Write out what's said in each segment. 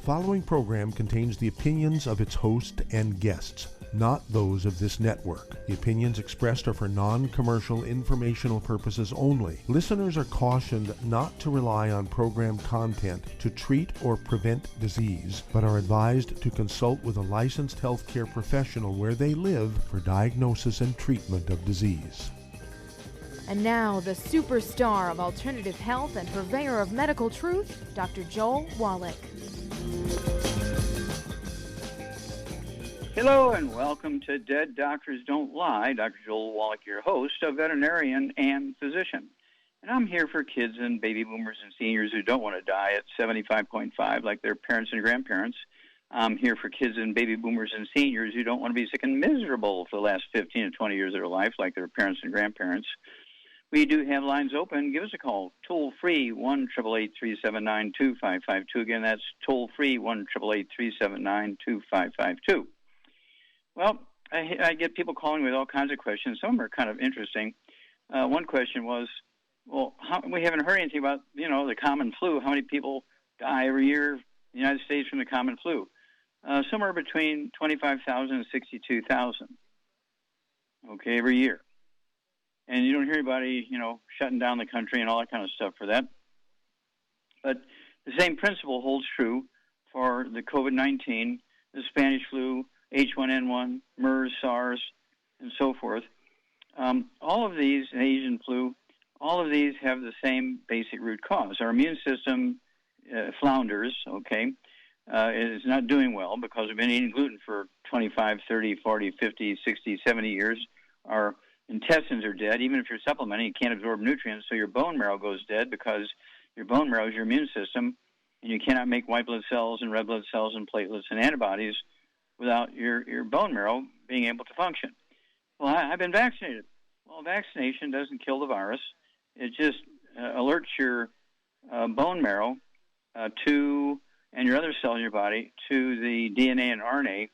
following program contains the opinions of its host and guests, not those of this network. The opinions expressed are for non-commercial informational purposes only. Listeners are cautioned not to rely on program content to treat or prevent disease, but are advised to consult with a licensed healthcare professional where they live for diagnosis and treatment of disease. And now, the superstar of alternative health and purveyor of medical truth, Dr. Joel Wallach. Hello and welcome to Dead Doctors Don't Lie. Dr. Joel Wallach, your host, a veterinarian and physician. And I'm here for kids and baby boomers and seniors who don't want to die at 75.5 like their parents and grandparents. I'm here for kids and baby boomers and seniors who don't want to be sick and miserable for the last 15 to 20 years of their life like their parents and grandparents. We do have lines open. Give us a call. Toll-free, 1-888-379-2552. Again, that's toll-free, 1-888-379-2552. Well, I get people calling with all kinds of questions. Some of them are kind of interesting. One question was, well, we haven't heard anything about, the common flu. How many people die every year in the United States from the common flu? Somewhere between 25,000 and 62,000, every year. And you don't hear anybody, shutting down the country and all that kind of stuff for that. But the same principle holds true for the COVID-19, the Spanish flu, H1N1, MERS, SARS, and so forth. All of these, Asian flu, all of these have the same basic root cause. Our immune system flounders, it is not doing well because we've been eating gluten for 25, 30, 40, 50, 60, 70 years. Our intestines are dead. Even if you're supplementing, you can't absorb nutrients, so your bone marrow goes dead because your bone marrow is your immune system, and you cannot make white blood cells and red blood cells and platelets and antibodies without your bone marrow being able to function. Well, I've been vaccinated. Well, vaccination doesn't kill the virus. It just alerts your bone marrow and your other cells in your body to the DNA and RNA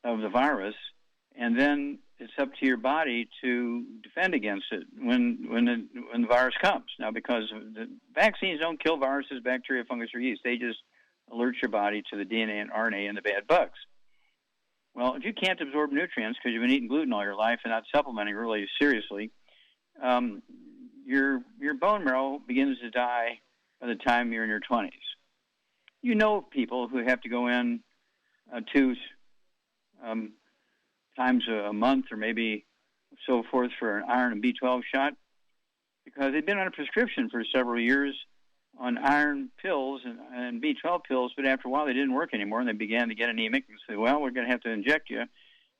of the virus, and then it's up to your body to defend against it when the virus comes. Now, because the vaccines don't kill viruses, bacteria, fungus, or yeast, they just alert your body to the DNA and RNA and the bad bugs. Well, if you can't absorb nutrients because you've been eating gluten all your life and not supplementing really seriously, your bone marrow begins to die by the time you're in your 20s. You know people who have to go in two times a month or maybe so forth for an iron and B12 shot because they've been on a prescription for several years on iron pills and B12 pills, but after a while they didn't work anymore and they began to get anemic and say, well, we're going to have to inject you.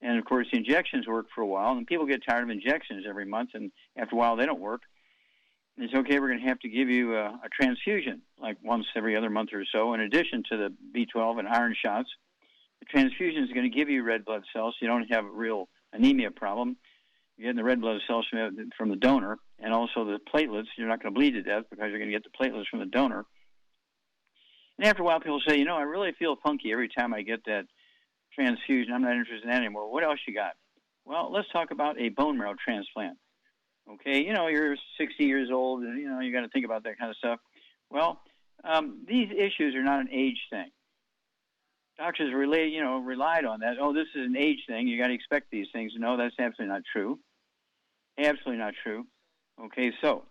And, of course, the injections work for a while, and people get tired of injections every month, and after a while they don't work. And it's okay, we're going to have to give you a transfusion like once every other month or so in addition to the B12 and iron shots. The transfusion is going to give you red blood cells so you don't have a real anemia problem. You're getting the red blood cells from the donor, and also the platelets. You're not going to bleed to death because you're going to get the platelets from the donor. And after a while, people say, I really feel funky every time I get that transfusion. I'm not interested in that anymore. What else you got? Well, let's talk about a bone marrow transplant. Okay, you're 60 years old, and, you got to think about that kind of stuff. Well, these issues are not an age thing. Doctors relied on that. Oh, this is an age thing. You got to expect these things. No, that's absolutely not true. Absolutely not true. Okay, so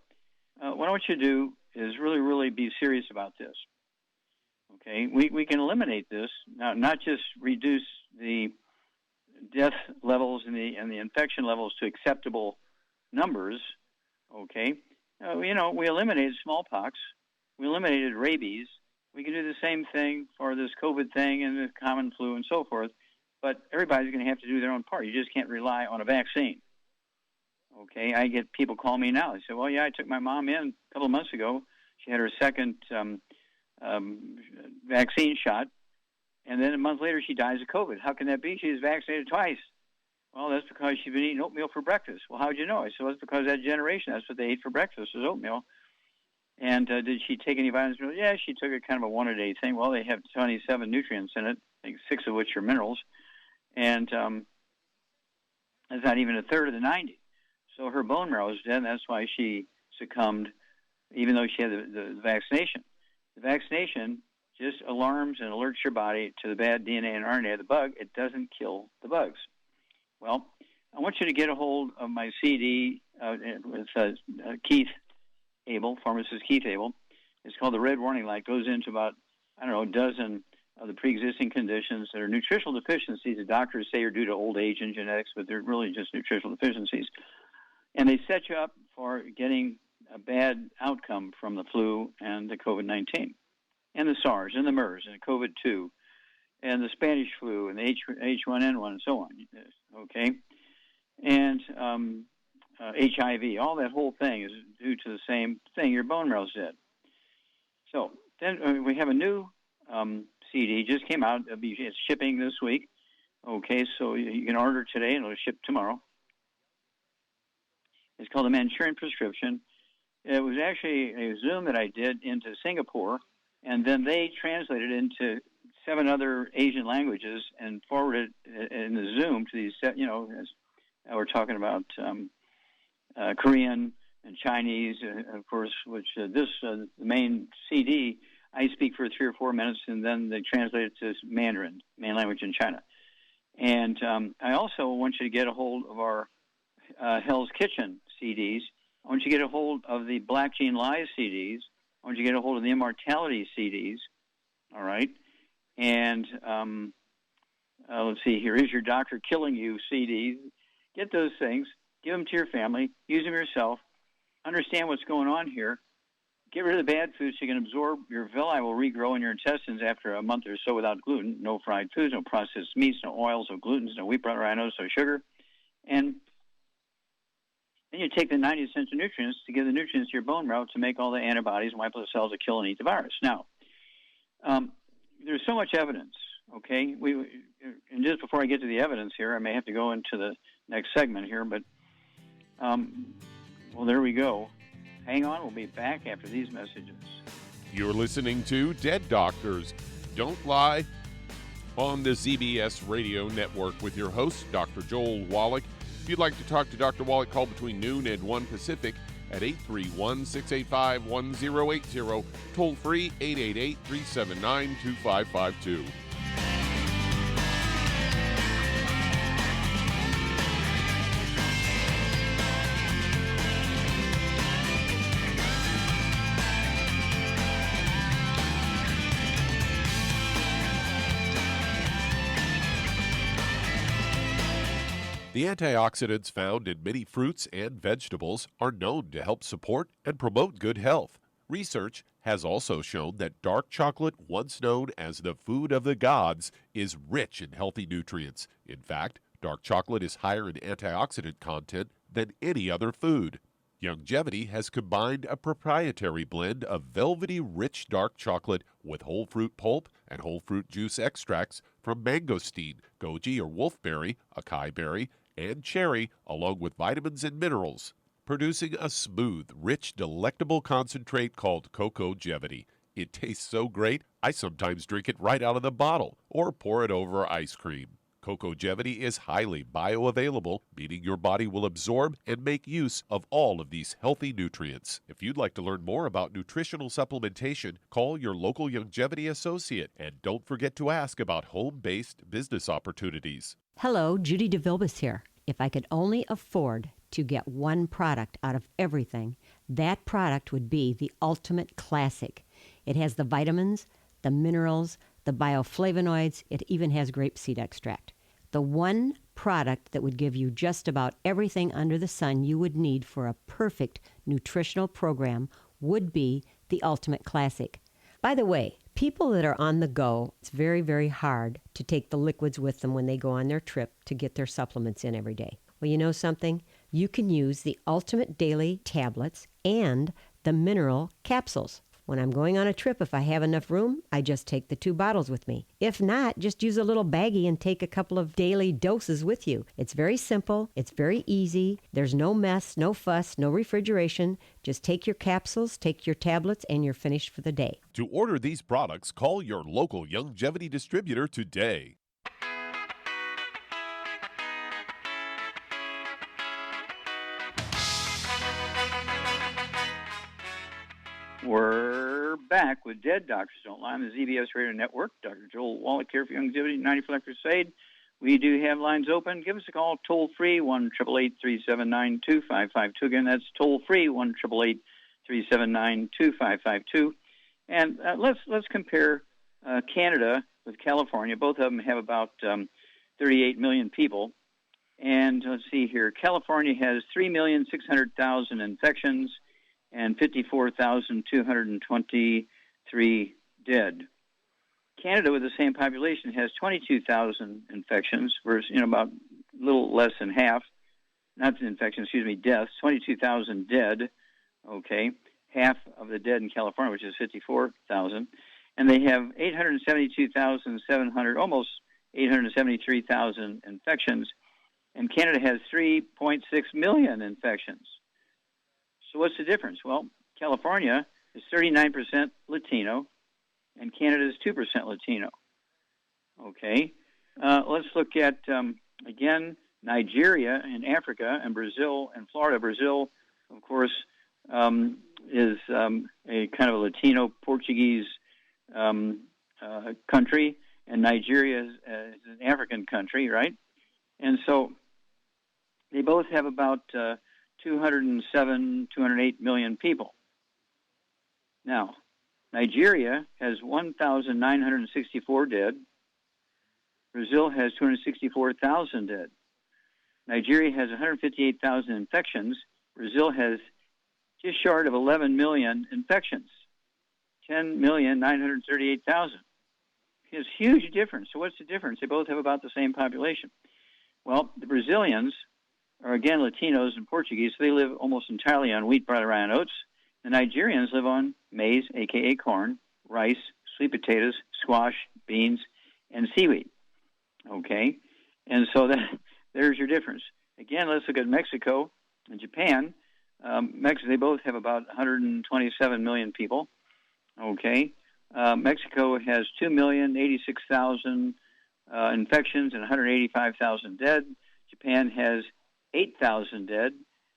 what I want you to do is really, really be serious about this. Okay, we can eliminate this now, not just reduce the death levels and the infection levels to acceptable numbers. Okay, we eliminated smallpox, we eliminated rabies. We can do the same thing for this COVID thing and the common flu and so forth, but everybody's going to have to do their own part. You just can't rely on a vaccine. Okay, I get people call me now. They say, well, yeah, I took my mom in a couple of months ago. She had her second vaccine shot, and then a month later she dies of COVID. How can that be? She was vaccinated twice. Well, that's because she's been eating oatmeal for breakfast. Well, how'd you know? I said, well, it's because that generation, that's what they ate for breakfast, was oatmeal. And did she take any vitamins? Yeah, she took a kind of a one-a-day thing. Well, they have 27 nutrients in it, I think 6 of which are minerals. And that's not even a third of the 90. So her bone marrow is dead, and that's why she succumbed, even though she had the vaccination. The vaccination just alarms and alerts your body to the bad DNA and RNA of the bug. It doesn't kill the bugs. Well, I want you to get a hold of my CD with Keith Abel, pharmacist Keith Abel. It's called The Red Warning Light. It goes into about, a dozen of the pre-existing conditions that are nutritional deficiencies that doctors say are due to old age and genetics, but they're really just nutritional deficiencies. And they set you up for getting a bad outcome from the flu and the COVID-19 and the SARS and the MERS and the COVID-2 and the Spanish flu and the H1N1 and so on, okay? And HIV, all that whole thing is due to the same thing. Your bone marrow's dead. So then we have a new CD, just came out. It's shipping this week. Okay, so you can order today and it'll ship tomorrow. It's called the Manchurian Prescription. It was actually a Zoom that I did into Singapore, and then they translated into 7 other Asian languages and forwarded it in the Zoom to these, as we're talking about Korean and Chinese, of course, which the main CD, I speak for 3 or 4 minutes, and then they translate it to Mandarin, main language in China. And I also want you to get a hold of our Hell's Kitchen CDs. I want you to get a hold of the Black Gene Lies CDs. I want you to get a hold of the Immortality CDs, all right? And let's see here. Is Your Doctor Killing You CDs? Get those things. Give them to your family. Use them yourself. Understand what's going on here. Get rid of the bad foods so you can absorb. Your villi will regrow in your intestines after a month or so without gluten. No fried foods, no processed meats, no oils, no glutens, no wheat, butter, rhinos, no sugar. And then you take the 90 essential nutrients to give the nutrients to your bone marrow to make all the antibodies and wipe out the cells that kill and eat the virus. Now, there's so much evidence, okay? And just before I get to the evidence here, I may have to go into the next segment here, but, well, there we go. Hang on, we'll be back after these messages. You're listening to Dead Doctors Don't Lie on the ZBS Radio Network with your host, Dr. Joel Wallach. If you'd like to talk to Dr. Wallach, call between noon and 1 Pacific at 831-685-1080, toll free 888-379-2552. The antioxidants found in many fruits and vegetables are known to help support and promote good health. Research has also shown that dark chocolate, once known as the food of the gods, is rich in healthy nutrients. In fact, dark chocolate is higher in antioxidant content than any other food. Youngevity has combined a proprietary blend of velvety rich dark chocolate with whole fruit pulp and whole fruit juice extracts from mangosteen, goji or wolfberry, acai berry, and cherry, along with vitamins and minerals, producing a smooth, rich, delectable concentrate called Cocogevity. It tastes so great, I sometimes drink it right out of the bottle or pour it over ice cream. Cocogevity is highly bioavailable, meaning your body will absorb and make use of all of these healthy nutrients. If you'd like to learn more about nutritional supplementation, call your local Youngevity associate, and don't forget to ask about home-based business opportunities. Hello, Judy DeVilbus here. If I could only afford to get one product out of everything, that product would be the Ultimate Classic. It has the vitamins, the minerals, the bioflavonoids. It even has grapeseed extract. The one product that would give you just about everything under the sun you would need for a perfect nutritional program would be the Ultimate Classic. By the way, people that are on the go, it's very, very hard to take the liquids with them when they go on their trip to get their supplements in every day. Well, you know something? You can use the Ultimate Daily tablets and the mineral capsules. When I'm going on a trip, if I have enough room, I just take the 2 bottles with me. If not, just use a little baggie and take a couple of daily doses with you. It's very simple. It's very easy. There's no mess, no fuss, no refrigeration. Just take your capsules, take your tablets, and you're finished for the day. To order these products, call your local Youngevity distributor today. We're back with Dead Doctors Don't Lie on the ZBS Radio Network. Dr. Joel Wallach here for Youngevity 94 Crusade. We do have lines open. Give us a call toll-free, 1-888-379-2552. Again, that's toll-free, 1-888-379-2552. And let's compare Canada with California. Both of them have about 38 million people. And let's see here. California has 3,600,000 infections and 54,223 dead. Canada, with the same population, has 22,000 infections, versus about a little less than half. Not infections, deaths. 22,000 dead. Okay, half of the dead in California, which is 54,000, and they have 872,700, almost 873,000 infections. And Canada has 3.6 million infections. So what's the difference? Well, California is 39% Latino, and Canada is 2% Latino. Okay. Let's look at, again, Nigeria and Africa and Brazil and Florida. Brazil, of course, is a kind of a Latino Portuguese country, and Nigeria is an African country, right? And so they both have about 208 million people. Now, Nigeria has 1,964 dead. Brazil has 264,000 dead. Nigeria has 158,000 infections. Brazil has just short of 11 million infections, 10,938,000. It's a huge difference. So what's the difference? They both have about the same population. Well, the Brazilians are, again, Latinos and Portuguese, so they live almost entirely on wheat, barley, rye, and oats. The Nigerians live on maize, a.k.a. corn, rice, sweet potatoes, squash, beans, and seaweed. Okay? And so there's your difference. Again, let's look at Mexico and Japan. They both have about 127 million people. Okay? Mexico has 2,086,000 infections and 185,000 dead. Japan has 8,000 dead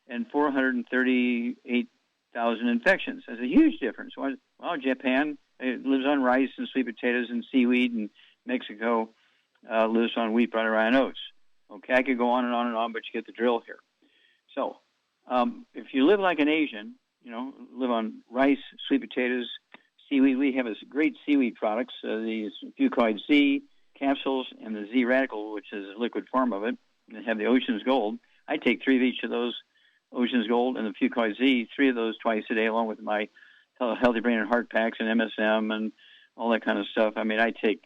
and 438,000 infections. That's a huge difference. Well, Japan lives on rice and sweet potatoes and seaweed, and Mexico lives on wheat, barley, rye, and oats. Okay, I could go on and on and on, but you get the drill here. So if you live like an Asian, live on rice, sweet potatoes, seaweed, we have great seaweed products, the Fucoid Z capsules and the Z Radical, which is a liquid form of it, and have the Ocean's Gold. I take 3 of each of those, Ocean's Gold and the Fucoid Z, 3 of those twice a day, along with my Healthy Brain and Heart Packs and MSM and all that kind of stuff. I mean, I take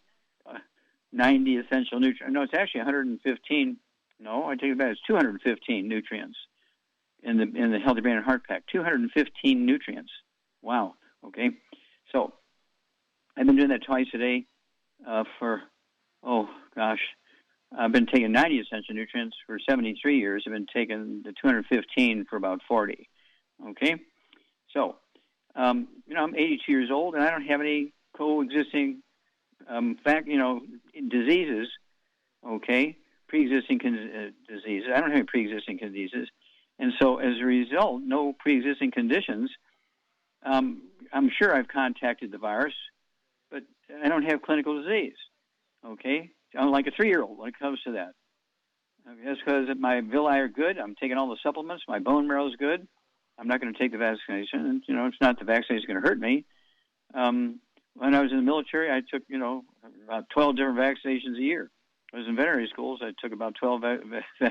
90 essential nutrients. No, it's actually 115. No, I take it back. It's 215 nutrients in the Healthy Brain and Heart Pack. 215 nutrients. Wow. Okay. So I've been doing that twice a day I've been taking 90 essential nutrients for 73 years. I've been taking the 215 for about 40. Okay? So, I'm 82 years old, and I don't have any coexisting diseases, okay? Pre-existing diseases. I don't have any pre-existing diseases. And so, as a result, no pre-existing conditions. I'm sure I've contacted the virus, but I don't have clinical disease. Okay? I'm like a 3-year-old when it comes to that. That's because my villi are good. I'm taking all the supplements. My bone marrow is good. I'm not going to take the vaccination. And, it's not the vaccination going to hurt me. When I was in the military, I took, about 12 different vaccinations a year. I was in veterinary schools. I took about 12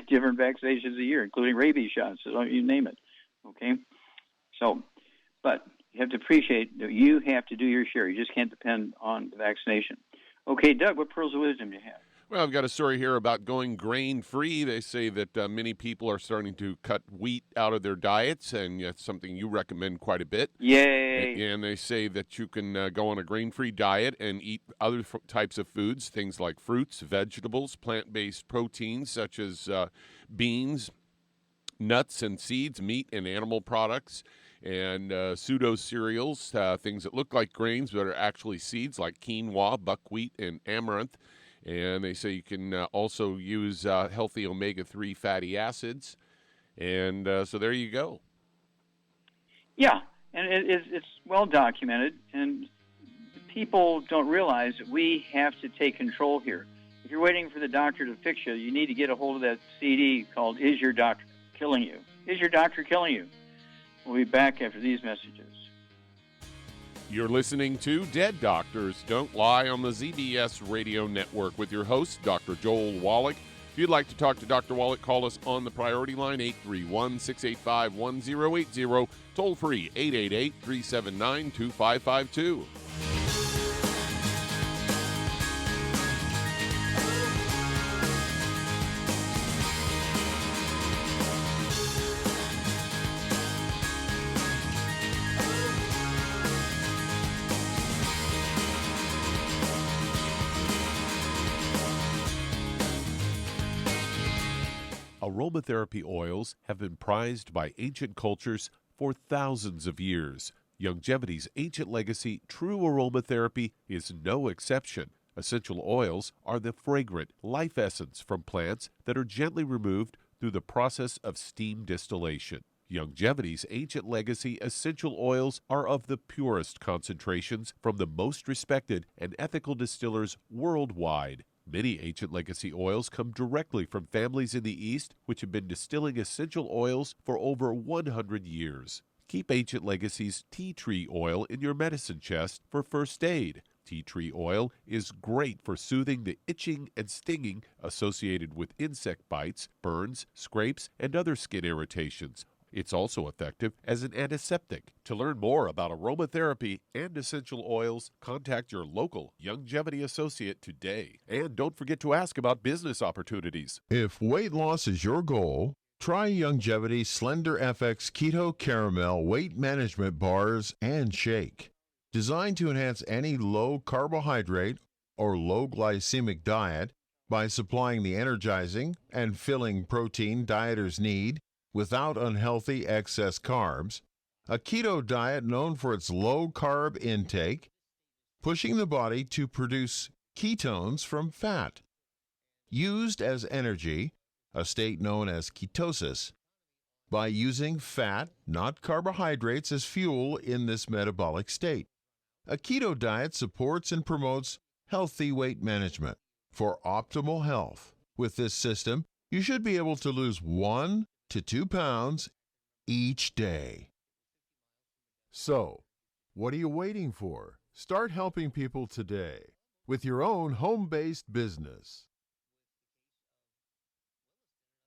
different vaccinations a year, including rabies shots, so you name it. Okay? So, but you have to appreciate that you have to do your share. You just can't depend on the vaccination. Okay, Doug, what pearls of wisdom do you have? Well, I've got a story here about going grain-free. They say that many people are starting to cut wheat out of their diets, and that's something you recommend quite a bit. Yay! And they say that you can go on a grain-free diet and eat other types of foods, things like fruits, vegetables, plant-based proteins such as beans, nuts and seeds, meat and animal products, and pseudo-cereals, things that look like grains but are actually seeds like quinoa, buckwheat, and amaranth. And they say you can also use healthy omega-3 fatty acids. And so there you go. Yeah, And it's well documented, and people don't realize that we have to take control here. If you're waiting for the doctor to fix you, you need to get a hold of that CD called Is Your Doctor Killing You? Is Your Doctor Killing You? We'll be back after these messages. You're listening to Dead Doctors Don't Lie on the ZBS Radio Network with your host, Dr. Joel Wallach. If you'd like to talk to Dr. Wallach, call us on the priority line, 831-685-1080, toll free, 888-379-2552. Aromatherapy oils have been prized by ancient cultures for thousands of years. Longevity's ancient legacy, true aromatherapy, is no exception. Essential oils are the fragrant life essence from plants that are gently removed through the process of steam distillation. Longevity's ancient legacy essential oils are of the purest concentrations from the most respected and ethical distillers worldwide. Many ancient legacy oils come directly from families in the East which have been distilling essential oils for over 100 years. Keep Ancient Legacy's tea tree oil in your medicine chest for first aid. Tea tree oil is great for soothing the itching and stinging associated with insect bites, burns, scrapes, and other skin irritations. It's also effective as an antiseptic. To learn more about aromatherapy and essential oils, contact your local Longevity associate today. And don't forget to ask about business opportunities. If weight loss is your goal, try Longevity Slender FX Keto Caramel Weight Management Bars and Shake. Designed to enhance any low carbohydrate or low glycemic diet by supplying the energizing and filling protein dieters need without unhealthy excess carbs, a keto diet known for its low carb intake, pushing the body to produce ketones from fat. Used as energy, a state known as ketosis, by using fat, not carbohydrates, as fuel in this metabolic state. A keto diet supports and promotes healthy weight management. For optimal health, with this system, you should be able to lose 1 to 2 pounds each day. So, what are you waiting for? Start helping people today with your own home-based business.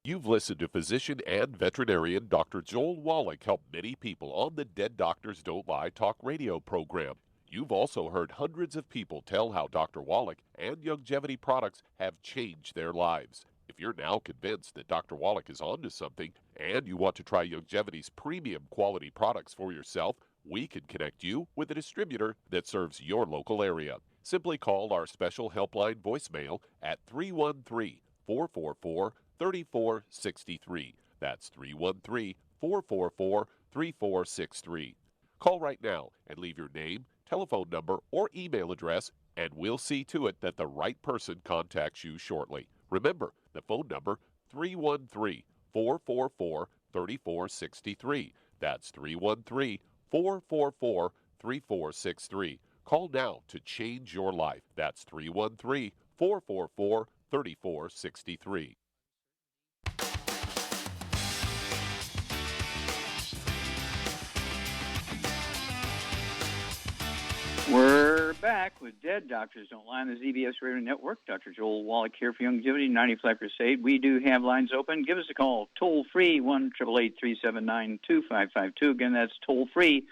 You've listened to physician and veterinarian Dr. Joel Wallach help many people on the Dead Doctors Don't Lie talk radio program. You've also heard hundreds of people tell how Dr. Wallach and Longevity products have changed their lives. If you're now convinced that Dr. Wallach is onto something and you want to try Longevity's premium quality products for yourself, we can connect you with a distributor that serves your local area. Simply call our special helpline voicemail at 313-444-3463. That's 313-444-3463. Call right now and leave your name, telephone number, or email address, and we'll see to it that the right person contacts you shortly. Remember, the phone number, 313-444-3463. That's 313-444-3463. Call now to change your life. That's 313-444-3463. We're back with Dead Doctors Don't Lie on the ZBS Radio Network. Dr. Joel Wallach here for Longevity 95 Crusade. We do have lines open. Give us a call, toll-free, 1-888-379-2552. Again, that's toll-free,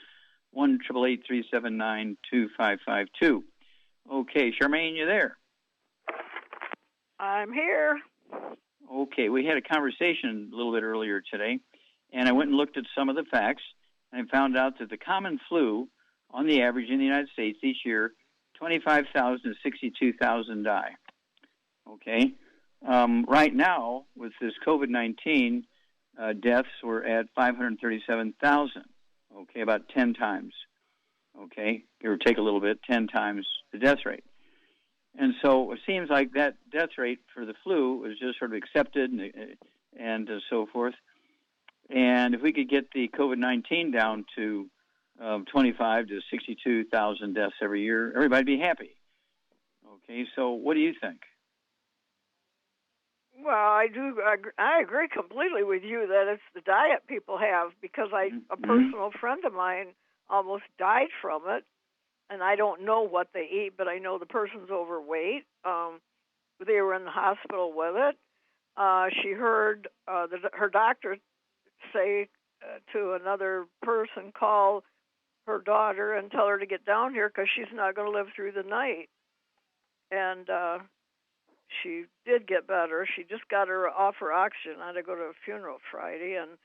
1-888-379-2552. Okay, Charmaine, you there? I'm here. Okay, we had a conversation a little bit earlier today, and I went and looked at some of the facts, and I found out that the common flu, on the average in the United States each year, 25,000 to 62,000 die. Okay? Right now, with this COVID-19, deaths were at 537,000. Okay, about 10 times. Okay, give or take a little bit, 10 times the death rate. And so it seems like that death rate for the flu was just sort of accepted and so forth. And if we could get the COVID-19 down to of 25 to 62,000 deaths every year, everybody'd be happy. Okay, so what do you think? Well, I agree completely with you that it's the diet people have, because a personal friend of mine almost died from it, and I don't know what they eat, but I know the person's overweight. They were in the hospital with it. She heard her doctor say to another person, call her daughter and tell her to get down here because she's not going to live through the night. And she did get better. She just got her off her oxygen. I had to go to a funeral Friday, and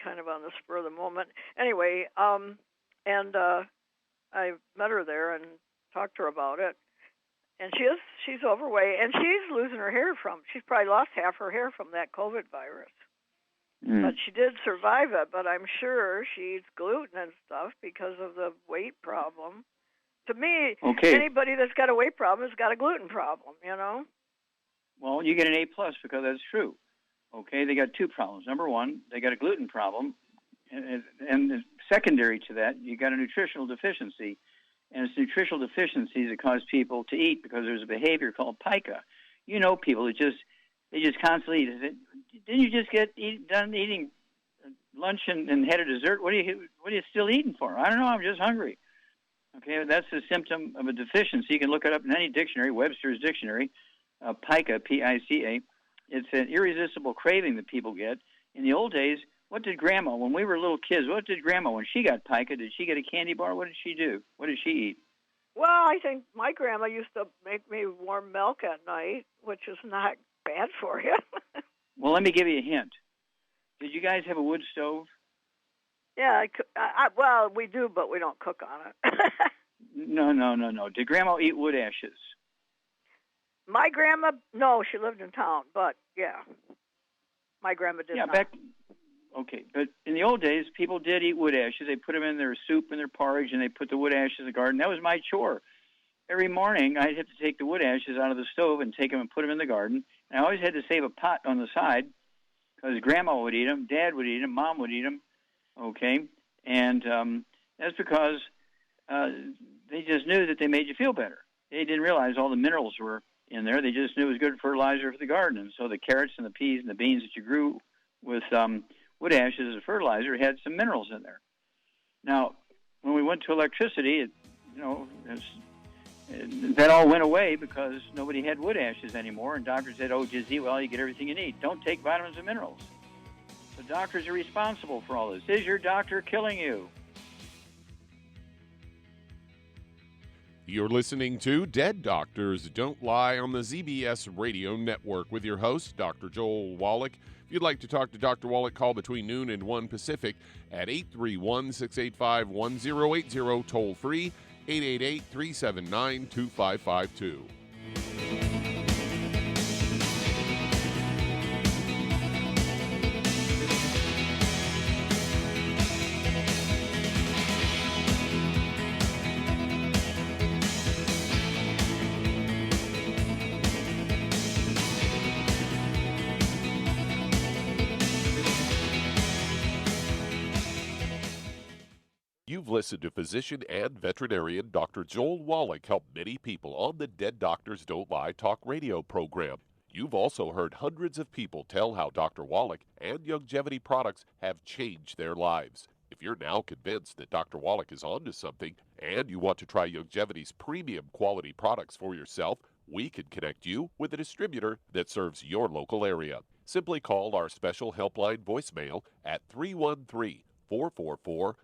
kind of on the spur of the moment. Anyway, and I met her there and talked to her about it. And she's overweight, and she's losing her hair she's probably lost half her hair from that COVID virus. But she did survive it, but I'm sure she eats gluten and stuff because of the weight problem. To me, anybody that's got a weight problem has got a gluten problem, you know? Well, you get an A+ because that's true. Okay, they got two problems. Number one, they got a gluten problem, and secondary to that, you got a nutritional deficiency. And it's nutritional deficiencies that cause people to eat because there's a behavior called pica. You know, people that they just constantly eat. Didn't you just get done eating lunch and had a dessert? What are you still eating for? I don't know. I'm just hungry. Okay, that's a symptom of a deficiency. You can look it up in any dictionary, Webster's dictionary. Pica, P-I-C-A. It's an irresistible craving that people get. In the old days, what did Grandma, when we were little kids, what did Grandma, when she got pica, did she get a candy bar? What did she do? What did she eat? Well, I think my grandma used to make me warm milk at night, which is not bad for you. Well, let me give you a hint. Did you guys have a wood stove? Yeah, well, we do, but we don't cook on it. No. Did Grandma eat wood ashes? My grandma, no, she lived in town, but yeah, my grandma did not. Okay, but in the old days, people did eat wood ashes. They put them in their soup and their porridge, and they put the wood ashes in the garden. That was my chore. Every morning, I'd have to take the wood ashes out of the stove and take them and put them in the garden. And I always had to save a pot on the side because Grandma would eat them, Dad would eat them, Mom would eat them. Okay, and that's because they just knew that they made you feel better. They didn't realize all the minerals were in there. They just knew it was good fertilizer for the garden. And so the carrots and the peas and the beans that you grew with wood ashes as a fertilizer had some minerals in there. Now, when we went to electricity, that all went away because nobody had wood ashes anymore, and doctors said, just eat well, you get everything you need. Don't take vitamins and minerals. The doctors are responsible for all this. Is your doctor killing you? You're listening to Dead Doctors Don't Lie on the ZBS Radio Network with your host, Dr. Joel Wallach. If you'd like to talk to Dr. Wallach, call between noon and 1 Pacific at 831-685-1080, toll free, 888-379-2552. You've listened to physician and veterinarian Dr. Joel Wallach help many people on the Dead Doctors Don't Lie talk radio program. You've also heard hundreds of people tell how Dr. Wallach and Youngevity products have changed their lives. If you're now convinced that Dr. Wallach is onto something and you want to try Youngevity's premium quality products for yourself, we can connect you with a distributor that serves your local area. Simply call our special helpline voicemail at 313-444-3463.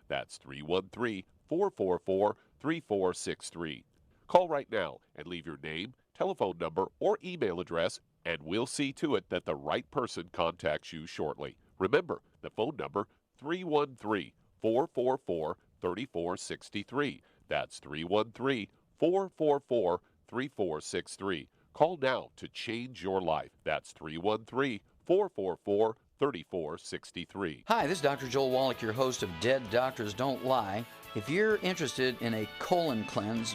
That's 313-444-3463. Call right now and leave your name, telephone number, or email address, and we'll see to it that the right person contacts you shortly. Remember, the phone number, 313-444-3463. That's 313-444-3463. Call now to change your life. That's 313-444-3463. Hi, this is Dr. Joel Wallach, your host of Dead Doctors Don't Lie. If you're interested in a colon cleanse,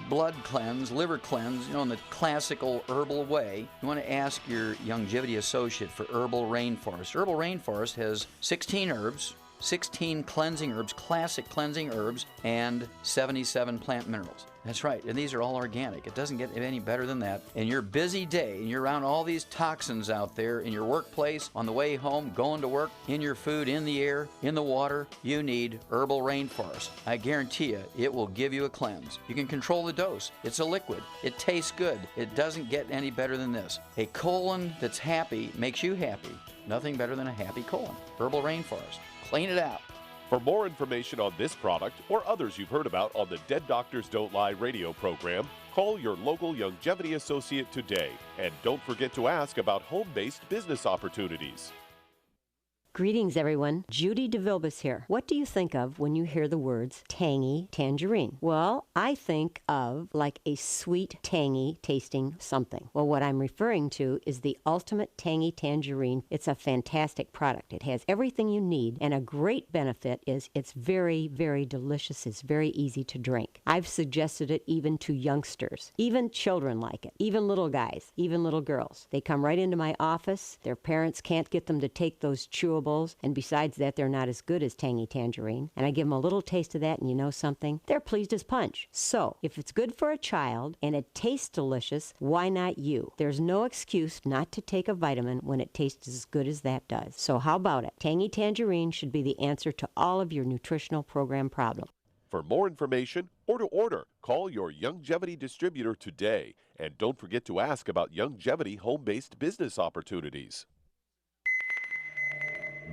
blood cleanse, liver cleanse, in the classical herbal way, you want to ask your Youngevity associate for Herbal Rainforest. Herbal Rainforest has 16 herbs, 16 cleansing herbs, classic cleansing herbs, and 77 plant minerals. That's right, and these are all organic. It doesn't get any better than that. In your busy day, and you're around all these toxins out there in your workplace, on the way home, going to work, in your food, in the air, in the water, you need Herbal Rainforest. I guarantee you, it will give you a cleanse. You can control the dose. It's a liquid. It tastes good. It doesn't get any better than this. A colon that's happy makes you happy. Nothing better than a happy colon. Herbal Rainforest. Clean it out. For more information on this product or others you've heard about on the Dead Doctors Don't Lie radio program, call your local Longevity associate today. And don't forget to ask about home-based business opportunities. Greetings, everyone. Judy DeVilbus here. What do you think of when you hear the words tangy tangerine? Well, I think of like a sweet, tangy tasting something. Well, what I'm referring to is the Ultimate Tangy Tangerine. It's a fantastic product. It has everything you need, and a great benefit is it's very, very delicious. It's very easy to drink. I've suggested it even to youngsters. Even children like it. Even little guys. Even little girls. They come right into my office. Their parents can't get them to take those chewables, and besides that, they're not as good as Tangy Tangerine. And I give them a little taste of that, and you know something? They're pleased as punch. So, if it's good for a child and it tastes delicious, why not you? There's no excuse not to take a vitamin when it tastes as good as that does. So how about it? Tangy Tangerine should be the answer to all of your nutritional program problems. For more information or to order, call your Longevity distributor today. And don't forget to ask about Longevity home-based business opportunities.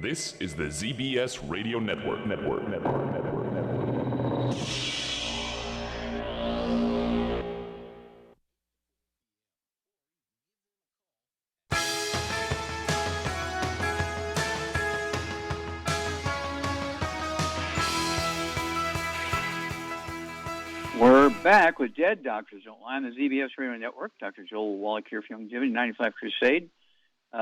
This is the ZBS Radio Network. We're back with Dead Doctors Don't Lie on the ZBS Radio Network. Dr. Joel Wallach here for Longevity 95 Crusade.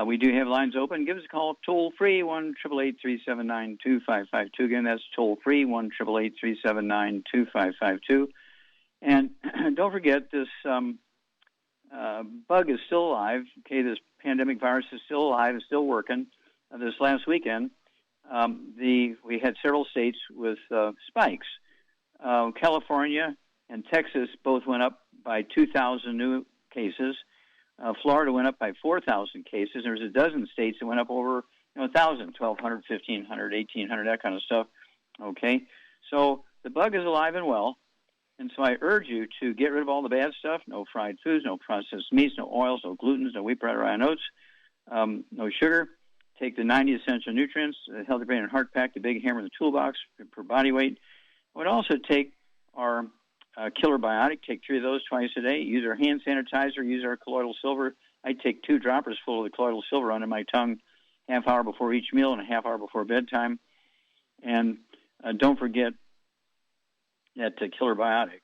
We do have lines open. Give us a call toll-free, 1-888-379-2552. Again, that's toll-free, 1-888-379-2552. And don't forget, this bug is still alive. Okay, this pandemic virus is still alive, is still working. This last weekend, we had several states with spikes. California and Texas both went up by 2,000 new cases. Florida went up by 4,000 cases. There was a dozen states that went up over 1,000, 1,200, 1,500, 1,800, that kind of stuff. Okay, so the bug is alive and well, and so I urge you to get rid of all the bad stuff. No fried foods, no processed meats, no oils, no glutens, no wheat, bread, or rye oats, no sugar. Take the 90 essential nutrients, the Healthy Brain and Heart Pack, the big hammer in the toolbox per body weight. I would also take our Killer Biotic. Take 3 of those twice a day. Use our hand sanitizer. Use our colloidal silver. I take 2 droppers full of the colloidal silver under my tongue half hour before each meal and a half hour before bedtime. And don't forget that Killer Biotic.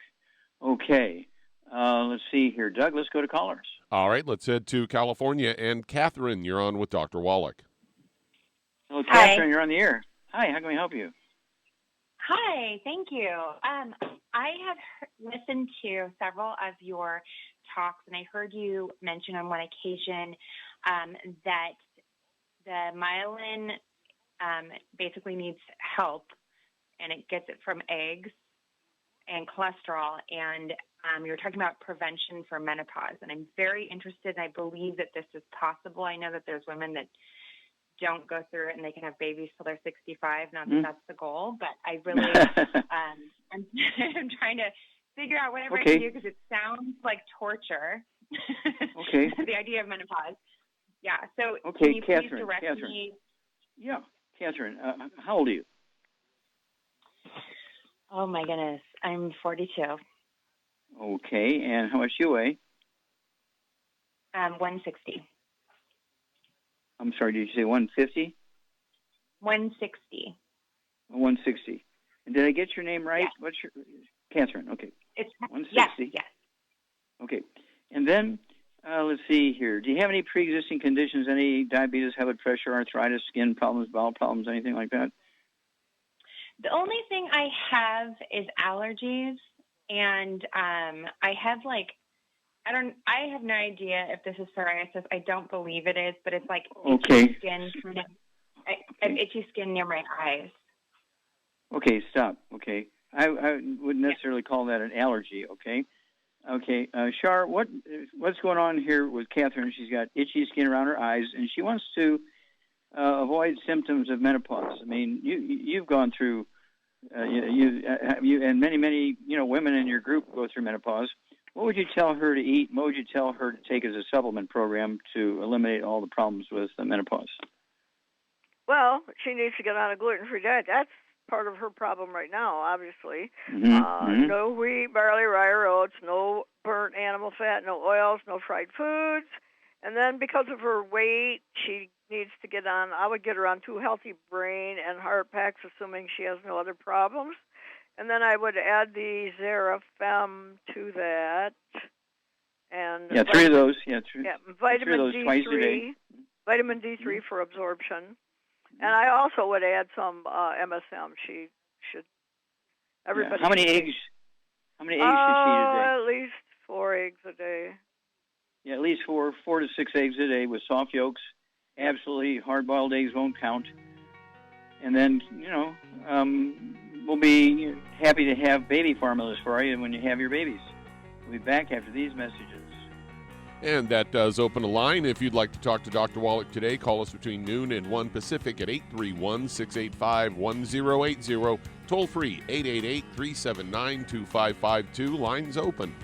Okay. Let's see here. Doug, let's go to callers. All right, let's head to California. And Catherine, you're on with Dr. Wallach. Hello, Catherine. You're on the air. Hi, how can we help you? Hi, thank you. I have listened to several of your talks, and I heard you mention on one occasion that the myelin basically needs help, and it gets it from eggs and cholesterol, and you were talking about prevention for menopause, and I'm very interested, and I believe that this is possible. I know that there's women that don't go through it and they can have babies till they're 65. Not that that's the goal, but I really, I'm trying to figure out whatever I can do because it sounds like torture. Okay. The idea of menopause. Yeah. So okay, can you Catherine, please direct me? Yeah, Catherine. How old are you? Oh my goodness, I'm 42. Okay, and how much do you weigh? 160. I'm sorry, did you say 150? 160. 160. And did I get your name right? Yes. What's your Catherine? Okay. It's 160. Yes. Okay. And then let's see here. Do you have any pre-existing conditions? Any diabetes, high blood pressure, arthritis, skin problems, bowel problems, anything like that? The only thing I have is allergies, and I have I have no idea if this is psoriasis. I don't believe it is, but it's like itchy skin, itchy skin near my eyes. Okay, stop. Okay. I wouldn't necessarily call that an allergy, okay? Okay, Shar, what's going on here with Catherine? She's got itchy skin around her eyes, and she wants to avoid symptoms of menopause. I mean, you've gone through, you and many women in your group go through menopause. What would you tell her to eat? What would you tell her to take as a supplement program to eliminate all the problems with menopause? Well, she needs to get on a gluten-free diet. That's part of her problem right now, obviously. No wheat, barley, rye, or oats, no burnt animal fat, no oils, no fried foods. And then because of her weight, she needs to get on, I would get her on 2 healthy brain and heart packs, assuming she has no other problems. And then I would add the Xerafem to that. And 3 of those. Vitamin 3 of those D3, twice a day. Vitamin D3 for absorption. And I also would add some MSM. She should. Everybody. How many eggs? How many eggs should she eat a day? At least 4 eggs a day. Yeah, at least 4 to 6 eggs a day with soft yolks. Absolutely, hard-boiled eggs won't count. And then we'll be happy to have baby formulas for you when you have your babies. We'll be back after these messages. And that does open a line. If you'd like to talk to Dr. Wallach today, call us between noon and 1 Pacific at 831-685-1080. Toll free, 888-379-2552. Lines open.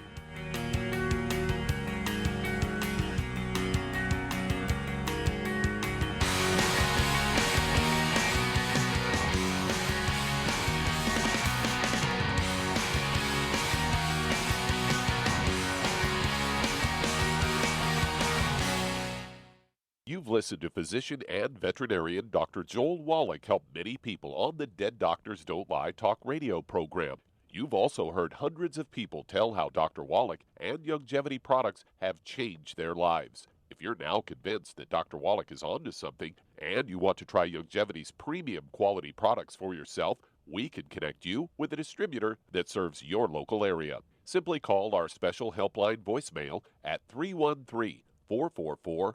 You've listened to physician and veterinarian Dr. Joel Wallach help many people on the Dead Doctors Don't Lie talk radio program. You've also heard hundreds of people tell how Dr. Wallach and Youngevity products have changed their lives. If you're now convinced that Dr. Wallach is onto something and you want to try Youngevity's premium quality products for yourself, we can connect you with a distributor that serves your local area. Simply call our special helpline voicemail at 313-444-3463.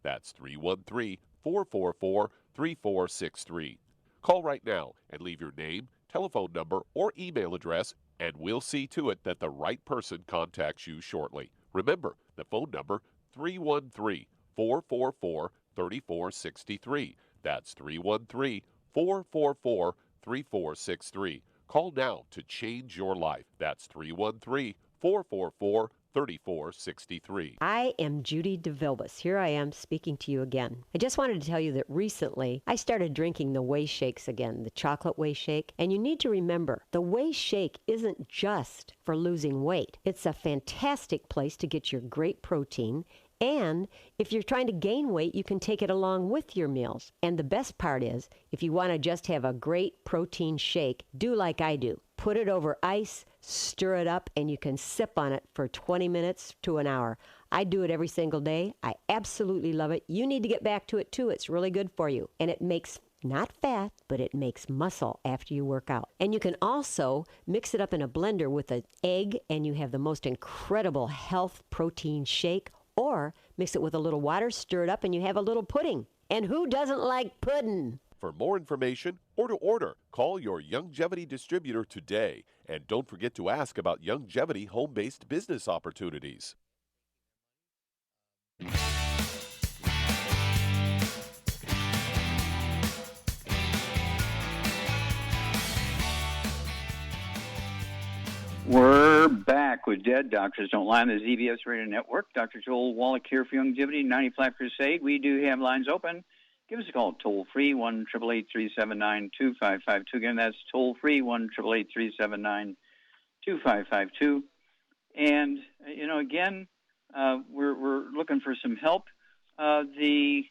That's 313-444-3463. Call right now and leave your name, telephone number, or email address, and we'll see to it that the right person contacts you shortly. Remember, the phone number, 313-444-3463. That's 313-444-3463. Call now to change your life. That's 313-444-3463. 3463. I am Judy DeVilbus. Here I am speaking to you again. I just wanted to tell you that recently I started drinking the Whey Shakes again, the chocolate Whey Shake. And you need to remember, the Whey Shake isn't just for losing weight. It's a fantastic place to get your great protein. And if you're trying to gain weight, you can take it along with your meals. And the best part is, if you want to just have a great protein shake, do like I do. Put it over ice, stir it up, and you can sip on it for 20 minutes to an hour. I do it every single day. I absolutely love it. You need to get back to it too. It's really good for you. And it makes not fat, but it makes muscle after you work out. And you can also mix it up in a blender with an egg, and you have the most incredible health protein shake. Or mix it with a little water, stir it up, and you have a little pudding. And who doesn't like pudding? For more information or to order, call your Youngevity distributor today. And don't forget to ask about Youngevity home-based business opportunities. We're back with Dead Doctors Don't Lie on the ZBS Radio Network. Dr. Joel Wallach here for Youngevity, 90 Flat Crusade. We do have lines open. Give us a call, toll-free, 1-888-379-2552. Again, that's toll-free, 1-888-379-2552. And, again, we're looking for some help. The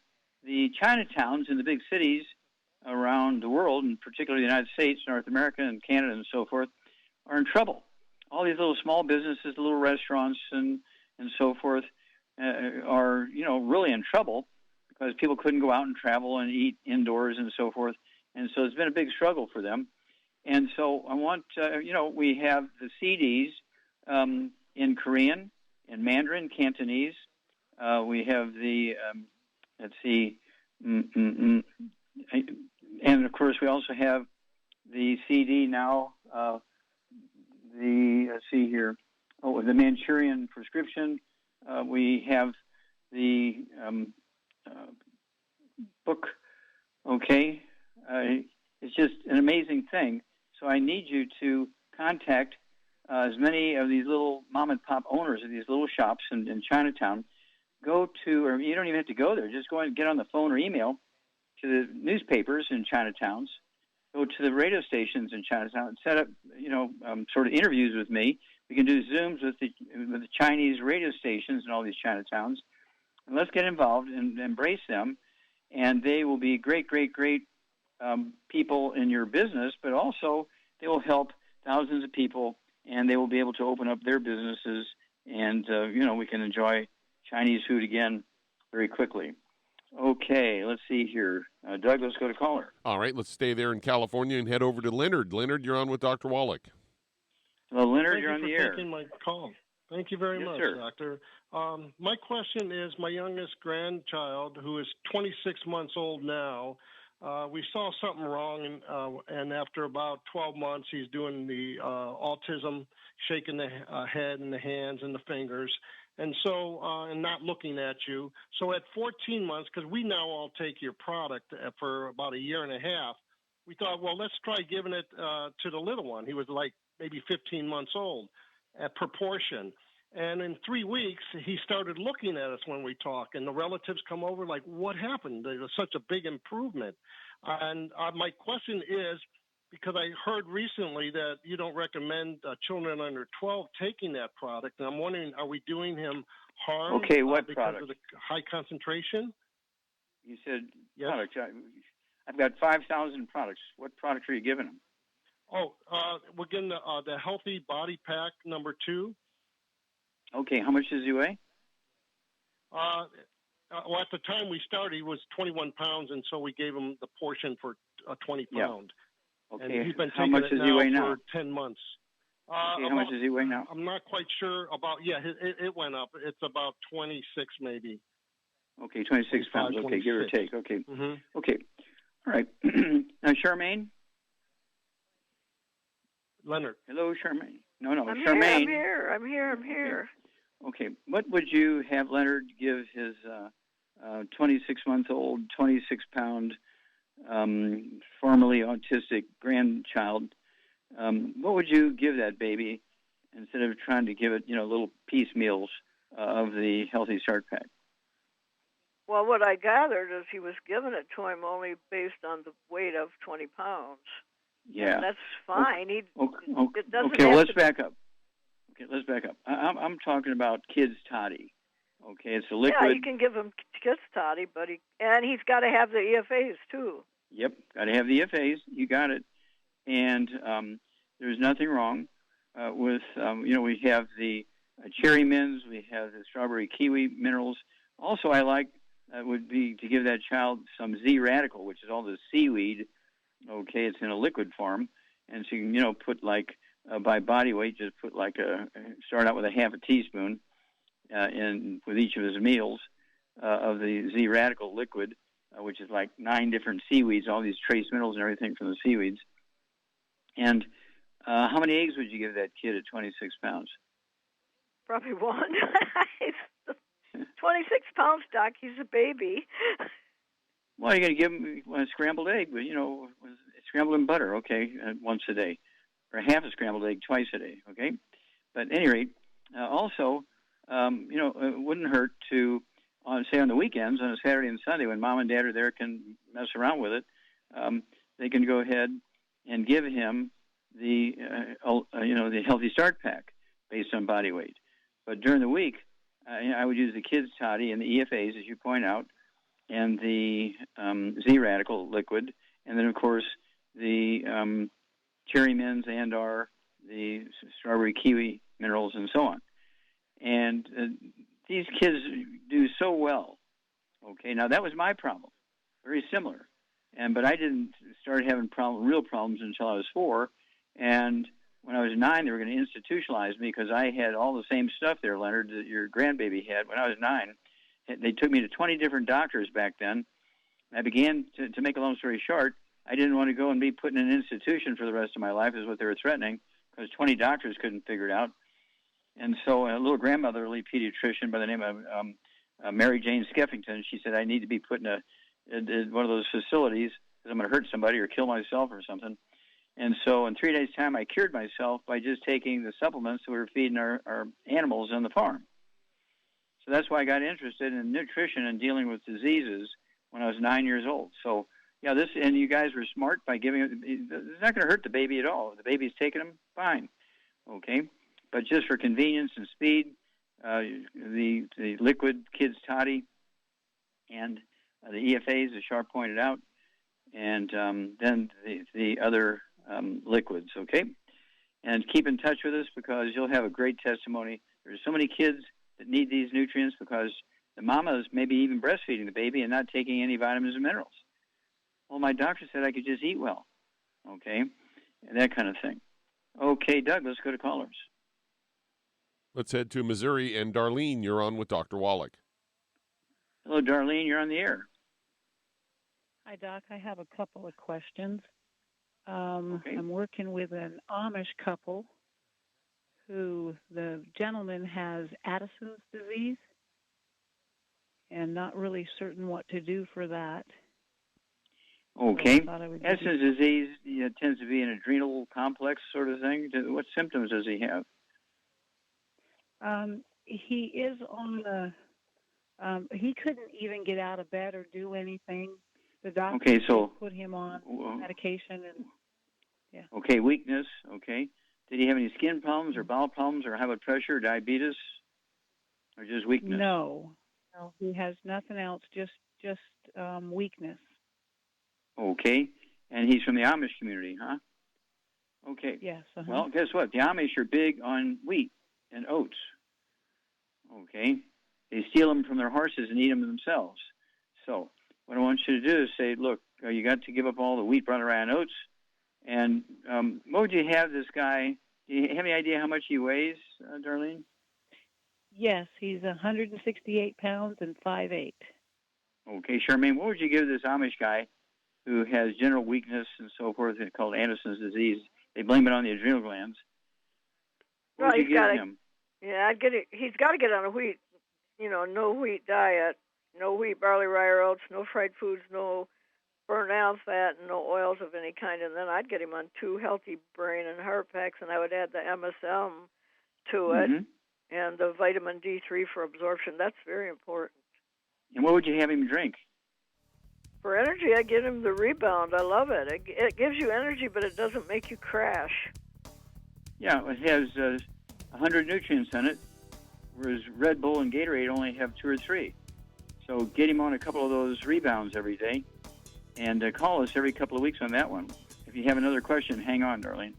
Chinatowns in the big cities around the world, and particularly the United States, North America, and Canada, and so forth, are in trouble. All these little small businesses, little restaurants, and so forth are, really in trouble because people couldn't go out and travel and eat indoors and so forth. And so it's been a big struggle for them. And so I want, we have the CDs in Korean, in Mandarin, Cantonese. We have the, And of course, we also have the CD now. Let's see here. Oh, the Manchurian prescription. We have the book. Okay, it's just an amazing thing. So I need you to contact as many of these little mom and pop owners of these little shops in Chinatown. Go to, or you don't even have to go there. Just go and get on the phone or email to the newspapers in Chinatowns. Go to the radio stations in Chinatown and set up, sort of interviews with me. We can do Zooms with the Chinese radio stations in all these Chinatowns. And let's get involved and embrace them. And they will be great, great, great people in your business, but also they will help thousands of people, and they will be able to open up their businesses, and, we can enjoy Chinese food again very quickly. Okay, let's see here. Doug, let's go to caller. All right, let's stay there in California and head over to Leonard. Leonard, you're on with Dr. Wallach. Hello, Leonard, you're on the air. Thank you for taking my call. Thank you very much, sir. Doctor. My question is, my youngest grandchild, who is 26 months old now, we saw something wrong, and after about 12 months, he's doing the autism, shaking the head and the hands and the fingers, and so and not looking at you. So at 14 months, because we now all take your product for about a year and a half, we thought, well, let's try giving it to the little one. He was like maybe 15 months old at proportion. And in 3 weeks, he started looking at us when we talk, and the relatives come over like, what happened? There was such a big improvement. And my question is, because I heard recently that you don't recommend children under 12 taking that product, and I'm wondering, are we doing him harm Okay, what because product? of the high concentration? You said Yes. product. I've got 5,000 products. What product are you giving them? Oh, we're getting the Healthy Body Pack number 2. Okay, how much does he weigh? Well, at the time we started, he was 21 pounds, and so we gave him the portion for 20 pound. Okay, And he's been how taking much it does now he weigh for now? 10 months. Okay, how much does he weigh now? I'm not quite sure about, it went up. It's about 26 maybe. Okay, 26 pounds. Okay, give or take. Okay. Mm-hmm. Okay. All right. Now, Charmaine? Leonard. Hello, Charmaine. No, I'm Charmaine. here. Okay. What would you have Leonard give his 26-month-old, 26-pound, formerly autistic grandchild? What would you give that baby instead of trying to give it, little piecemeals of the Healthy Start Pack? Well, what I gathered is he was giving it to him only based on the weight of 20 pounds. Yeah. And that's fine. Okay, It doesn't okay, have well, let's to back up. Okay, let's back up. I'm talking about kids toddy. Okay, it's a liquid. Yeah, you can give him kids toddy, but he's got to have the EFAs too. Yep, got to have the EFAs. You got it. And there's nothing wrong with, we have the cherry mints, we have the strawberry kiwi minerals. Also, I like would be to give that child some Z radical, which is all the seaweed. Okay, it's in a liquid form, and so you can, put like by body weight, just put like start out with a half a teaspoon in with each of his meals of the Z radical liquid, which is like 9 different seaweeds, all these trace minerals and everything from the seaweeds. And how many eggs would you give that kid at 26 pounds? Probably one. 26 pounds, Doc. He's a baby. Well, you're going to give him a scrambled egg, but, scrambled in butter, okay, once a day. Or half a scrambled egg twice a day, okay? But at any rate, also, it wouldn't hurt to, say on the weekends, on a Saturday and Sunday, when mom and dad are there, can mess around with it, they can go ahead and give him the, the Healthy Start Pack based on body weight. But during the week, I would use the kids' toddy and the EFAs, as you point out, and the Z radical liquid, and then of course the cherry mints and the strawberry kiwi minerals and so on. And these kids do so well. Okay, now that was my problem, very similar, but I didn't start having real problems until I was 4, and when I was 9, they were going to institutionalize me because I had all the same stuff there, Leonard, that your grandbaby had. When I was 9, they took me to 20 different doctors back then. I began, to make a long story short, I didn't want to go and be put in an institution for the rest of my life, is what they were threatening, because 20 doctors couldn't figure it out. And so a little grandmotherly pediatrician by the name of Mary Jane Skeffington, she said, I need to be put in one of those facilities because I'm going to hurt somebody or kill myself or something. And so in 3 days' time, I cured myself by just taking the supplements that we were feeding our animals on the farm. So that's why I got interested in nutrition and dealing with diseases when I was 9 years old. So, yeah, and you guys were smart by giving it. It's not going to hurt the baby at all. If the baby's taking them, fine. Okay? But just for convenience and speed, the liquid kids toddy and the EFAs, as Sharp pointed out, and then the other liquids, okay? And keep in touch with us because you'll have a great testimony. There's so many kids that need these nutrients because the mama is maybe even breastfeeding the baby and not taking any vitamins and minerals. Well, my doctor said I could just eat well, okay? And that kind of thing. Okay, Doug, let's go to callers. Let's head to Missouri, and Darlene, you're on with Dr. Wallach. Hello, Darlene, you're on the air. Hi, Doc. I have a couple of questions. I'm working with an Amish couple who the gentleman has Addison's disease and not really certain what to do for that. Okay. Addison's disease tends to be an adrenal complex sort of thing. What symptoms does he have? He is on the, he couldn't even get out of bed or do anything. The doctor put him on medication. And yeah. Okay, weakness, okay. Did he have any skin problems or bowel problems or high blood pressure or diabetes or just weakness? No, he has nothing else, just weakness. Okay, and he's from the Amish community, huh? Okay. Yes. Well, guess what? The Amish are big on wheat and oats. Okay, they steal them from their horses and eat them themselves. So what I want you to do is say, look, you got to give up all the wheat, brought around oats. And what would you have this guy? Do you have any idea how much he weighs, Darlene? Yes, he's 168 pounds and 5'8". Okay, Charmaine, what would you give this Amish guy who has general weakness and so forth, called Addison's disease? They blame it on the adrenal glands. What would you give him? Yeah, I'd get it. He's got to get on a wheat, no wheat diet, no wheat, barley, rye, or oats, no fried foods, no burnt out fat, and no oils of any kind. And then I'd get him on 2 healthy brain and heart packs, and I would add the MSM to it and the vitamin D3 for absorption. That's very important. And what would you have him drink? For energy, I give him the Rebound. I love it. It gives you energy, but it doesn't make you crash. Yeah, it has 100 nutrients in it, whereas Red Bull and Gatorade only have 2 or 3. So get him on a couple of those Rebounds every day, and call us every couple of weeks on that one. If you have another question, hang on, Darlene.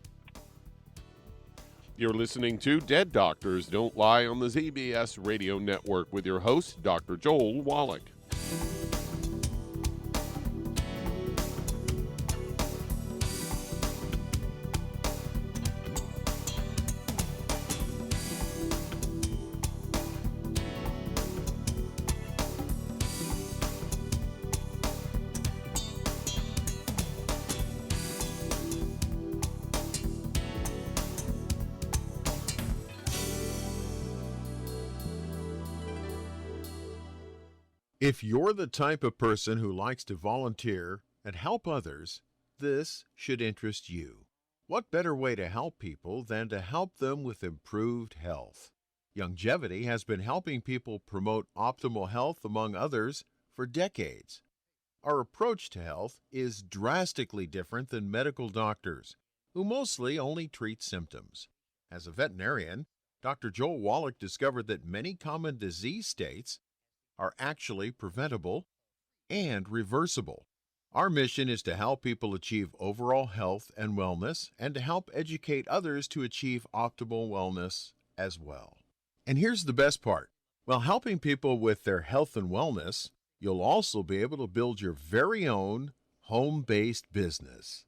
You're listening to Dead Doctors Don't Lie on the ZBS Radio Network with your host, Dr. Joel Wallach. If you're the type of person who likes to volunteer and help others, this should interest you. What better way to help people than to help them with improved health? Longevity has been helping people promote optimal health, among others, for decades. Our approach to health is drastically different than medical doctors, who mostly only treat symptoms. As a veterinarian, Dr. Joel Wallach discovered that many common disease states are actually preventable and reversible. Our mission is to help people achieve overall health and wellness and to help educate others to achieve optimal wellness as well. And here's the best part. While helping people with their health and wellness, you'll also be able to build your very own home-based business.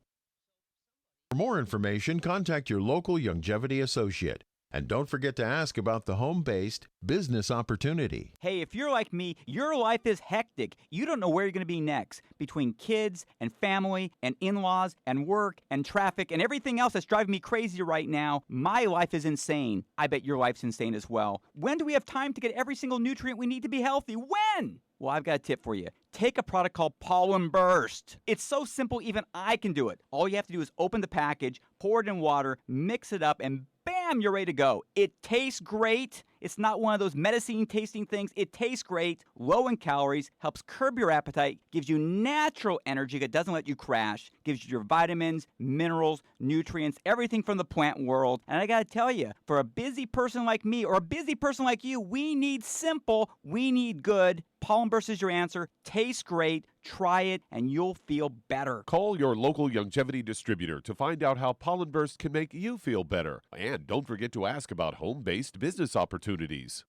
For more information, contact your local longevity associate And don't forget to ask about the home-based business opportunity. Hey, if you're like me, your life is hectic. You don't know where you're going to be next. Between kids and family and in-laws and work and traffic and everything else that's driving me crazy right now, my life is insane. I bet your life's insane as well. When do we have time to get every single nutrient we need to be healthy? When? Well, I've got a tip for you. Take a product called Pollen Burst. It's so simple, even I can do it. All you have to do is open the package, pour it in water, mix it up, and bam, you're ready to go. It tastes great. It's not one of those medicine tasting things. It tastes great, low in calories, helps curb your appetite, gives you natural energy that doesn't let you crash, gives you your vitamins, minerals, nutrients, everything from the plant world. And I gotta tell you, for a busy person like me or a busy person like you, we need simple, we need good. Pollen Burst is your answer. Tastes great. Try it, and you'll feel better. Call your local longevity distributor to find out how Pollen Burst can make you feel better. And don't forget to ask about home-based business opportunities.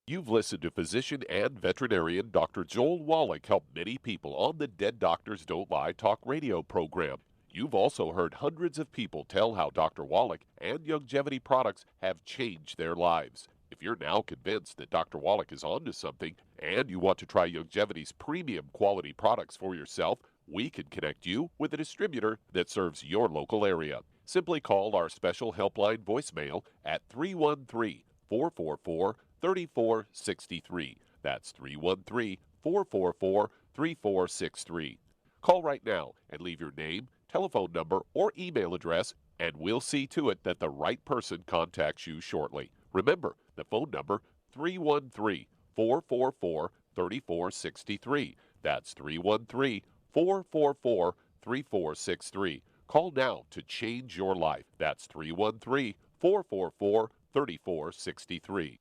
You've listened to physician and veterinarian Dr. Joel Wallach help many people on the Dead Doctors Don't Lie talk radio program. You've also heard hundreds of people tell how Dr. Wallach and longevity products have changed their lives. If you're now convinced that Dr. Wallach is onto something and you want to try Longevity's premium quality products for yourself, we can connect you with a distributor that serves your local area. Simply call our special helpline voicemail at 313-444-3463. That's 313-444-3463. Call right now and leave your name, telephone number, or email address, and we'll see to it that the right person contacts you shortly. Remember, the phone number, 313-444-3463. That's 313-444-3463. Call now to change your life. That's 313-444-3463.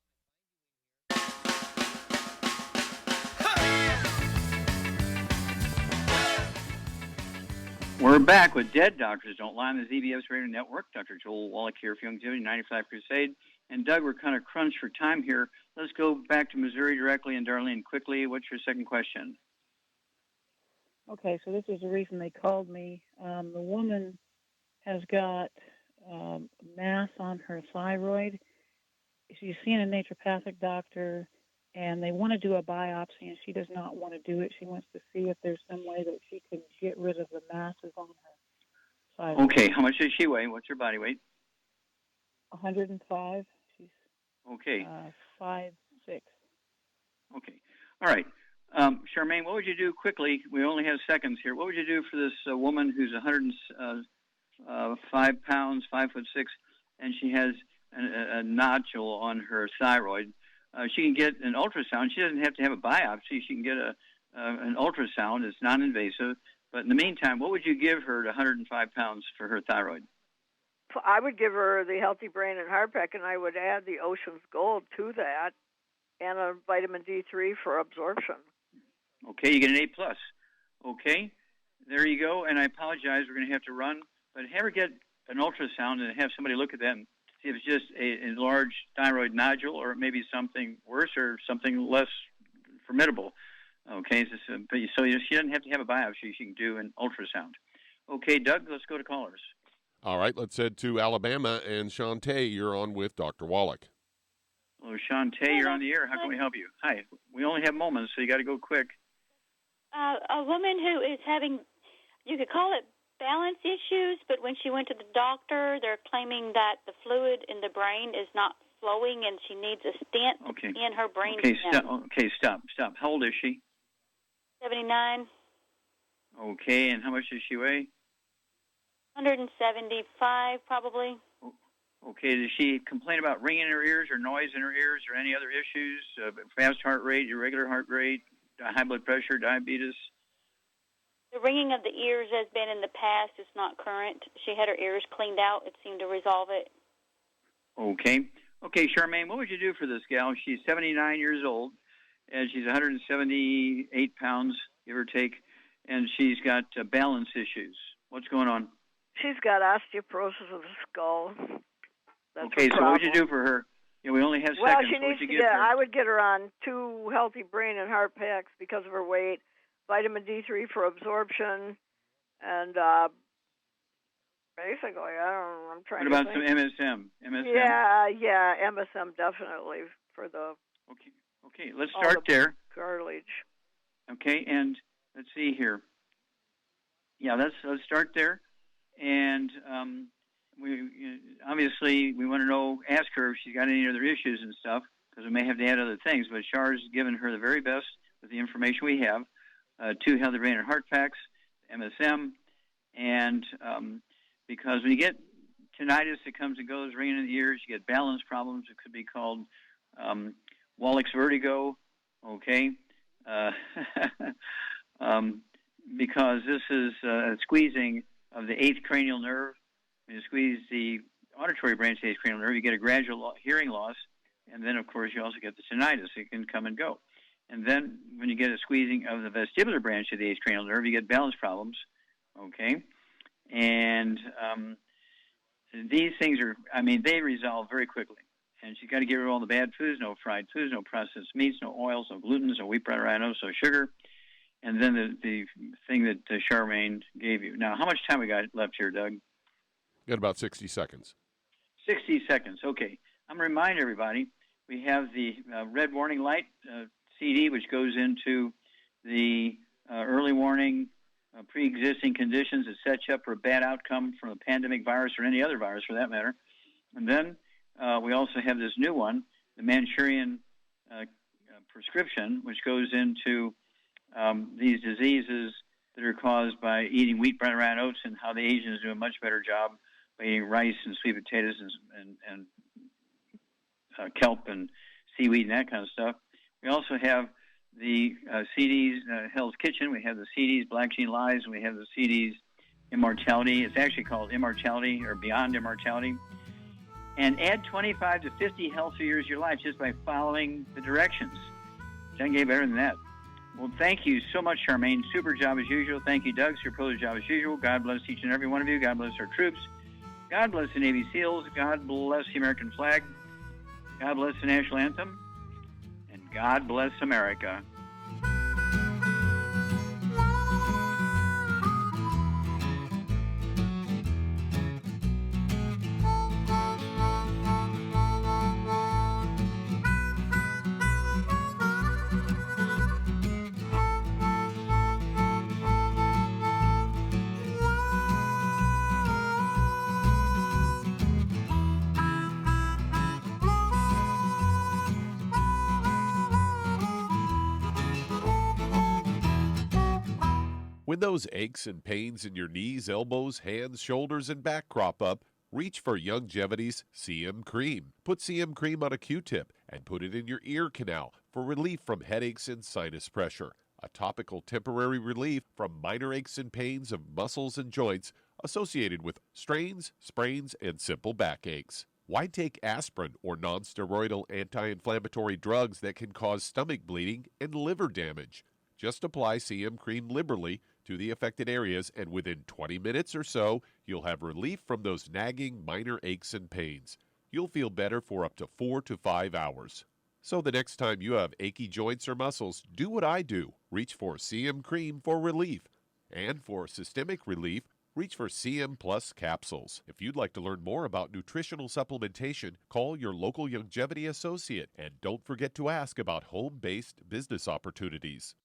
We're back with Dead Doctors Don't Lie on the ZBS Radio Network. Dr. Joel Wallach here for Longevity 95 Crusade. And Doug, we're kind of crunched for time here. Let's go back to Missouri directly. And Darlene, quickly, what's your second question? Okay, so this is the reason they called me. The woman has got mass on her thyroid. She's seeing a naturopathic doctor, and they want to do a biopsy, and she does not want to do it. She wants to see if there's some way that she can get rid of the masses on her thyroid. Okay, how much does she weigh? What's her body weight? 105. She's okay. 5'6". Okay. All right. Charmaine, what would you do quickly? We only have seconds here. What would you do for this woman who's 105 pounds, 5'6", and she has a nodule on her thyroid? She can get an ultrasound. She doesn't have to have a biopsy. She can get an ultrasound. It's non-invasive. But in the meantime, what would you give her at 105 pounds for her thyroid? I would give her the Healthy Brain and Heart Pack, and I would add the Ocean's Gold to that, and a vitamin D3 for absorption. Okay, you get an A+. Okay, there you go. And I apologize, we're going to have to run. But have her get an ultrasound and have somebody look at that and see if it's just an enlarged thyroid nodule or maybe something worse or something less formidable. Okay, so she doesn't have to have a biopsy. She can do an ultrasound. Okay, Doug, let's go to callers. All right, let's head to Alabama. And Shantae, you're on with Dr. Wallach. Hello, Shantae, you're on the air. How can we help you? Hi. We only have moments, so you got to go quick. A woman who is having, you could call it balance issues, but when she went to the doctor, they're claiming that the fluid in the brain is not flowing and she needs a stent in her brain. Stop. How old is she? 79. Okay, and how much does she weigh? 175, probably. Okay, does she complain about ringing in her ears or noise in her ears or any other issues? Fast heart rate, irregular heart rate, high blood pressure, diabetes? The ringing of the ears has been in the past. It's not current. She had her ears cleaned out. It seemed to resolve it. Okay, Charmaine, what would you do for this gal? She's 79 years old, and she's 178 pounds, give or take, and she's got balance issues. What's going on? She's got osteoporosis of the skull. That's okay, so what would you do for her? Yeah, we only have seconds. Well, she needs to get, I would get her on 2 Healthy Brain and Heart Packs because of her weight, vitamin D3 for absorption, and Basically, I'm trying What to about think. some MSM? MSM? Yeah, MSM definitely for the. Okay, let's start there. Cartilage. Okay, and let's see here. Yeah, let's start there. And we obviously we want to know, ask her if she's got any other issues and stuff, because we may have to add other things. But Char's given her the very best with the information we have. 2 healthy brain and heart facts, MSM, and because when you get tinnitus, it comes and goes, ringing in the ears. You get balance problems. It could be called Wallach's vertigo. Okay. Because this is a squeezing of the 8th cranial nerve. When you squeeze the auditory branch of the 8th cranial nerve, you get a gradual hearing loss, and then, of course, you also get the tinnitus. It can come and go. And then when you get a squeezing of the vestibular branch of the 8th cranial nerve, you get balance problems, okay? And these things are, they resolve very quickly. And she's got to get rid of all the bad foods, no fried foods, no processed meats, no oils, no glutens, no wheat, bread, rye, no sugar. And then the thing that Charmaine gave you. Now, how much time we got left here, Doug? Got about 60 seconds. 60 seconds, okay. I'm going to remind everybody, we have the red warning light CD, which goes into the early warning pre-existing conditions that sets you up for a bad outcome from a pandemic virus or any other virus for that matter. And then we also have this new one, the Manchurian prescription, which goes into these diseases that are caused by eating wheat, bread, and oats, and how the Asians do a much better job by eating rice and sweet potatoes and kelp and seaweed and that kind of stuff. We also have the CDs, Hell's Kitchen. We have the CDs, Black Gene Lies, and we have the CDs, Immortality. It's actually called Immortality or Beyond Immortality. And add 25 to 50 healthy years of your life just by following the directions. Doesn't get better than that. Well, thank you so much, Charmaine. Super job as usual. Thank you, Doug. Super job as usual. God bless each and every one of you. God bless our troops. God bless the Navy SEALs. God bless the American flag. God bless the national anthem. And God bless America. When those aches and pains in your knees, elbows, hands, shoulders, and back crop up, reach for Youngevity's CM Cream. Put CM Cream on a Q-tip and put it in your ear canal for relief from headaches and sinus pressure. A topical temporary relief from minor aches and pains of muscles and joints associated with strains, sprains, and simple backaches. Why take aspirin or non-steroidal anti-inflammatory drugs that can cause stomach bleeding and liver damage? Just apply CM Cream liberally to the affected areas, and within 20 minutes or so, you'll have relief from those nagging minor aches and pains. You'll feel better for up to 4 to 5 hours. So the next time you have achy joints or muscles, do what I do. Reach for CM Cream for relief. And for systemic relief, reach for CM Plus capsules. If you'd like to learn more about nutritional supplementation, call your local Youngevity associate, and don't forget to ask about home-based business opportunities.